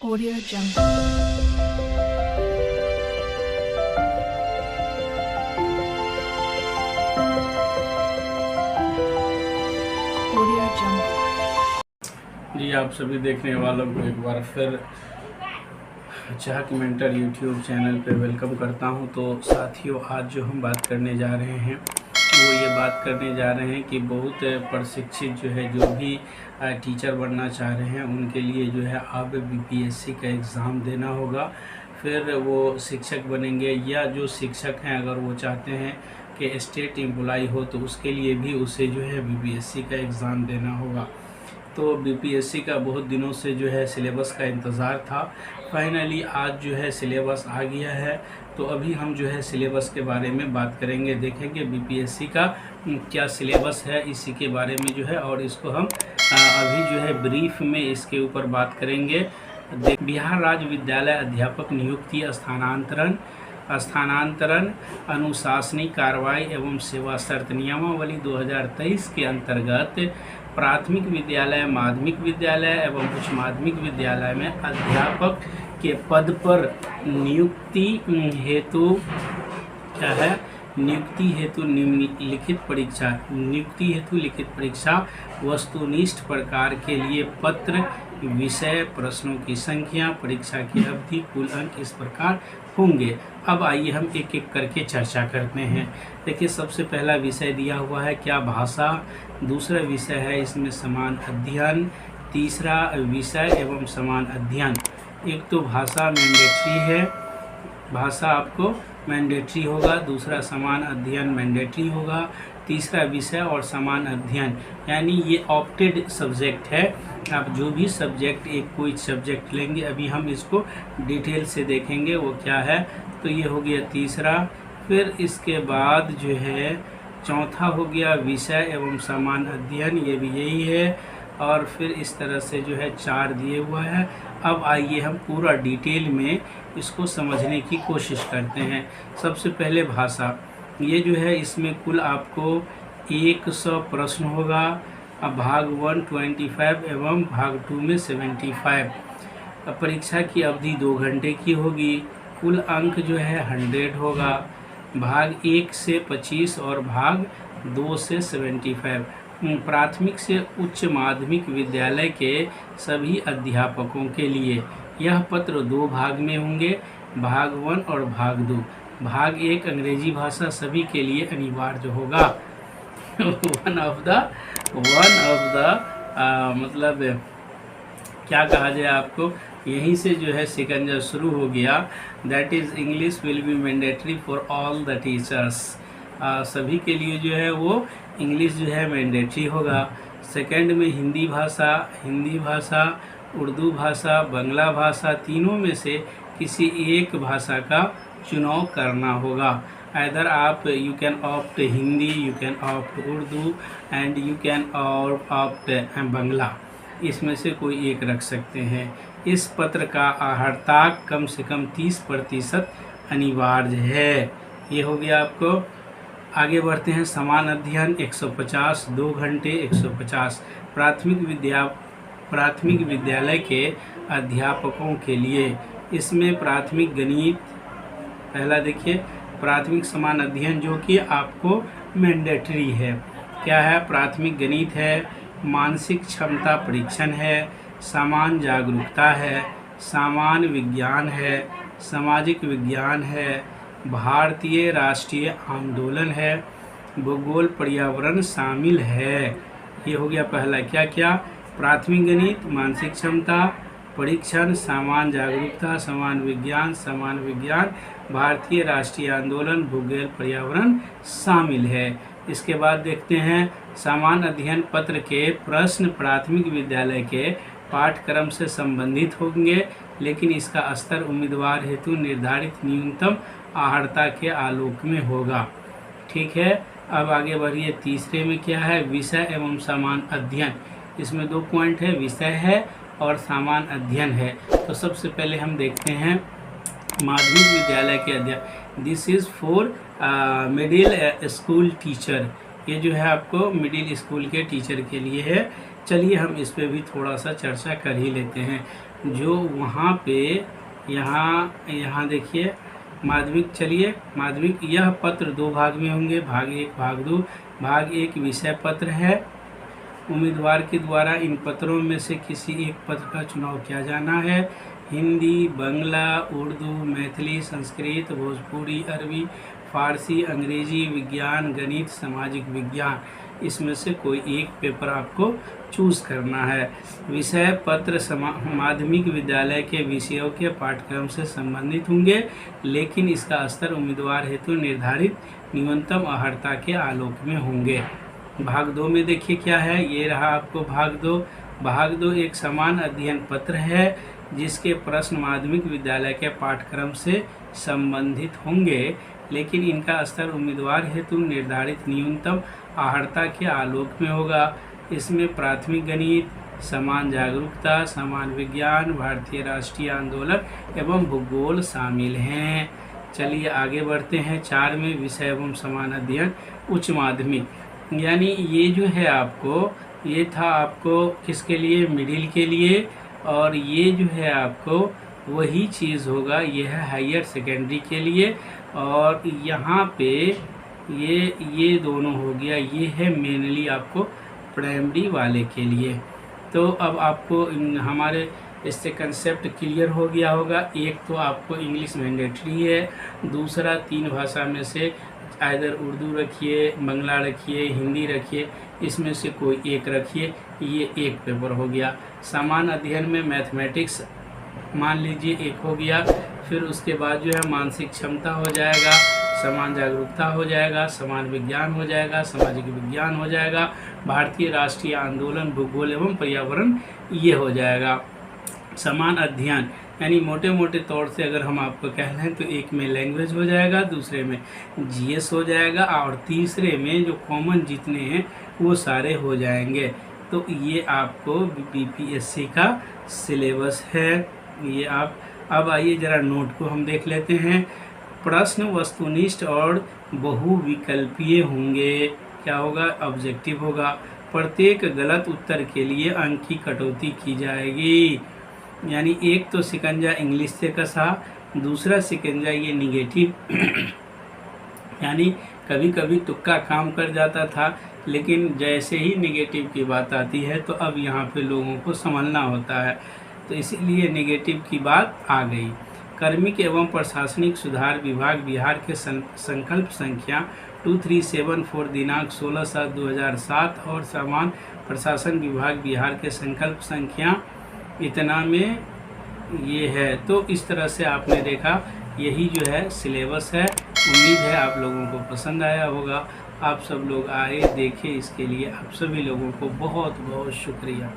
Audio Jungle. Audio Jungle. जी, आप सभी देखने वालों को एक बार फिर चाहक मेंटर यूट्यूब चैनल पे वेलकम करता हूं। तो साथियों, आज जो हम बात करने जा रहे हैं वो ये बात करने जा रहे हैं कि बहुत प्रशिक्षित जो भी टीचर बनना चाह रहे हैं उनके लिए जो है अब बीपीएससी का एग्ज़ाम देना होगा, फिर वो शिक्षक बनेंगे। या जो शिक्षक हैं अगर वो चाहते हैं कि स्टेट एम्प्लॉय हो तो उसके लिए भी उसे जो है बीपीएससी का एग्ज़ाम देना होगा। तो बीपीएससी का बहुत दिनों से जो है सिलेबस का इंतज़ार था। फाइनली आज जो है सिलेबस आ गया है। तो अभी हम जो है सिलेबस के बारे में बात करेंगे, देखेंगे बीपीएससी का क्या सिलेबस है इसी के बारे में जो है, और इसको हम अभी जो है ब्रीफ में इसके ऊपर बात करेंगे। बिहार राज्य विद्यालय अध्यापक नियुक्ति स्थानांतरण अनुशासनिक कार्रवाई एवं सेवा शर्त नियमावली 2023 के अंतर्गत प्राथमिक विद्यालय, माध्यमिक विद्यालय एवं उच्च माध्यमिक विद्यालय में अध्यापक के पद पर नियुक्ति हेतु क्या है, नियुक्ति हेतु लिखित परीक्षा वस्तुनिष्ठ प्रकार के लिए पत्र, विषय, प्रश्नों की संख्या, परीक्षा की अवधि, कुल अंक इस प्रकार होंगे। अब आइए हम एक एक करके चर्चा करते हैं। देखिए, सबसे पहला विषय दिया हुआ है क्या, भाषा। दूसरा विषय है इसमें समान अध्ययन। तीसरा विषय एवं समान अध्ययन। एक तो भाषा मैंडेटरी है, भाषा आपको मैंडेटरी होगा। दूसरा समान अध्ययन मैंडेटरी होगा। तीसरा विषय और समान अध्ययन, यानी ये ऑप्टेड सब्जेक्ट है। आप जो भी सब्जेक्ट कोई सब्जेक्ट लेंगे, अभी हम इसको डिटेल से देखेंगे वो क्या है। तो ये हो गया तीसरा। फिर इसके बाद जो है चौथा हो गया विषय एवं समान अध्ययन, ये भी यही है। और फिर इस तरह से जो है 4 दिए हुआ है। अब आइए हम पूरा डिटेल में इसको समझने की कोशिश करते हैं। सबसे पहले भाषा, ये जो है इसमें कुल आपको 100 प्रश्न होगा। अब भाग 1 25 एवं भाग 2 में 75। अब परीक्षा की अवधि 2 घंटे की होगी। कुल अंक जो है 100 होगा। भाग 1 से 25 और भाग 2 से 75। प्राथमिक से उच्च माध्यमिक विद्यालय के सभी अध्यापकों के लिए यह पत्र 2 भाग में होंगे, भाग 1 और भाग 2। भाग 1 अंग्रेजी भाषा सभी के लिए अनिवार्य होगा। वन ऑफ द मतलब क्या कहा जाए आपको, यहीं से जो है शिकंजा शुरू हो गया। That is English will be mandatory for all the teachers. सभी के लिए जो है वो इंग्लिश जो है मैंडेटरी होगा। सेकंड में हिंदी भाषा, उर्दू भाषा, बांग्ला भाषा, तीनों में से किसी एक भाषा का चुनाव करना होगा। इधर आप you can opt Hindi, you can opt Urdu and you can opt Bangla, इसमें से कोई एक रख सकते हैं। इस पत्र का हर्ताक कम से कम 30% अनिवार्य है। ये हो गया आपको। आगे बढ़ते हैं, समान अध्ययन 150, 2 घंटे 150। प्राथमिक विद्यालय के अध्यापकों के लिए इसमें प्राथमिक गणित, पहला देखिए प्राथमिक समान अध्ययन जो कि आपको मैंडेटरी है। क्या है, प्राथमिक गणित है, मानसिक क्षमता परीक्षण है, समान जागरूकता है, सामान्य विज्ञान है, सामाजिक विज्ञान है, भारतीय राष्ट्रीय आंदोलन है, भूगोल पर्यावरण शामिल है। ये हो गया पहला। क्या क्या, प्राथमिक गणित, मानसिक क्षमता परीक्षण, सामान्य जागरूकता, समान विज्ञान, भारतीय राष्ट्रीय आंदोलन, भूगोल पर्यावरण शामिल है। इसके बाद देखते हैं सामान्य अध्ययन पत्र के प्रश्न प्राथमिक विद्यालय के पाठ्यक्रम से संबंधित होंगे, लेकिन इसका स्तर उम्मीदवार हेतु निर्धारित न्यूनतम आहर्ता के आलोक में होगा। ठीक है। अब आगे बढ़िए, तीसरे में क्या है, विषय एवं समान अध्ययन। इसमें 2 पॉइंट है, विषय है और समान अध्ययन है। तो सबसे पहले हम देखते हैं माध्यमिक विद्यालय के अध्ययन। This is for middle school teacher. ये जो है आपको मिडिल स्कूल के टीचर के लिए है। चलिए हम इस पे भी थोड़ा सा चर्चा कर ही लेते हैं। जो वहाँ पे यहाँ देखिए माध्यमिक, चलिए माध्यमिक, यह पत्र 2 भाग में होंगे, भाग 1 भाग 2। भाग 1 विषय पत्र है। उम्मीदवार के द्वारा इन पत्रों में से किसी एक पत्र का चुनाव किया जाना है। हिंदी, बांग्ला, उर्दू, मैथिली, संस्कृत, भोजपुरी, अरबी, फारसी, अंग्रेजी, विज्ञान, गणित, सामाजिक विज्ञान, इसमें से कोई एक पेपर आपको चूज़ करना है। विषय पत्र माध्यमिक विद्यालय के विषयों के पाठ्यक्रम से संबंधित होंगे, लेकिन इसका स्तर उम्मीदवार हेतु निर्धारित न्यूनतम अर्हता के आलोक में होंगे। भाग 2 में देखिए क्या है, ये रहा आपको भाग 2। भाग 2 एक समान अध्ययन पत्र है जिसके प्रश्न माध्यमिक विद्यालय के पाठ्यक्रम से संबंधित होंगे, लेकिन इनका स्तर उम्मीदवार हेतु निर्धारित न्यूनतम अर्हता के आलोक में होगा। इसमें प्राथमिक गणित, समान जागरूकता, समान विज्ञान, भारतीय राष्ट्रीय आंदोलन एवं भूगोल शामिल हैं। चलिए आगे बढ़ते हैं। 4 में विषय एवं समान अध्ययन उच्च माध्यमिक, यानी ये जो है आपको, ये था आपको किसके लिए, मिडिल के लिए, और ये जो है आपको वही चीज़ होगा, ये है हायर सेकेंडरी के लिए। और यहाँ पे ये दोनों हो गया, ये है मेनली आपको प्राइमरी वाले के लिए। तो अब आपको हमारे इससे कंसेप्ट क्लियर हो गया होगा। एक तो आपको इंग्लिश मैंडेटरी है, दूसरा 3 भाषा में से आइदर उर्दू रखिए, बांग्ला रखिए, हिंदी रखिए, इसमें से कोई एक रखिए, ये एक पेपर हो गया। समान अध्ययन में मैथमेटिक्स मान लीजिए एक हो गया, फिर उसके बाद जो है मानसिक क्षमता हो जाएगा, समान जागरूकता हो जाएगा, समान विज्ञान हो जाएगा, सामाजिक विज्ञान हो जाएगा, भारतीय राष्ट्रीय आंदोलन, भूगोल एवं पर्यावरण ये हो जाएगा। समान अध्ययन यानी मोटे मोटे तौर से अगर हम आपको कह लें तो एक में लैंग्वेज हो जाएगा, दूसरे में जीएस हो जाएगा, और तीसरे में जो कॉमन जितने हैं वो सारे हो जाएंगे। तो ये आपको बीपीएससी का सिलेबस है। ये आप अब आइए ज़रा नोट को हम देख लेते हैं। प्रश्न वस्तुनिष्ठ और बहुविकल्पीय होंगे। क्या होगा, ऑब्जेक्टिव होगा। प्रत्येक गलत उत्तर के लिए अंक की कटौती की जाएगी। यानी एक तो शिकंजा इंग्लिश से कसा, दूसरा शिकंजा ये निगेटिव यानी कभी कभी तुक्का काम कर जाता था, लेकिन जैसे ही निगेटिव की बात आती है तो अब यहाँ पे लोगों को संभलना होता है, तो इसीलिए नेगेटिव की बात आ गई। कार्मिक एवं प्रशासनिक सुधार विभाग बिहार के संकल्प संख्या 2374 दिनांक 16/7/2007 और समान प्रशासन विभाग बिहार के संकल्प संख्या इतना में ये है। तो इस तरह से आपने देखा, यही जो है सिलेबस है। उम्मीद है आप लोगों को पसंद आया होगा। आप सब लोग आए देखें, इसके लिए आप सभी लोगों को बहुत बहुत शुक्रिया।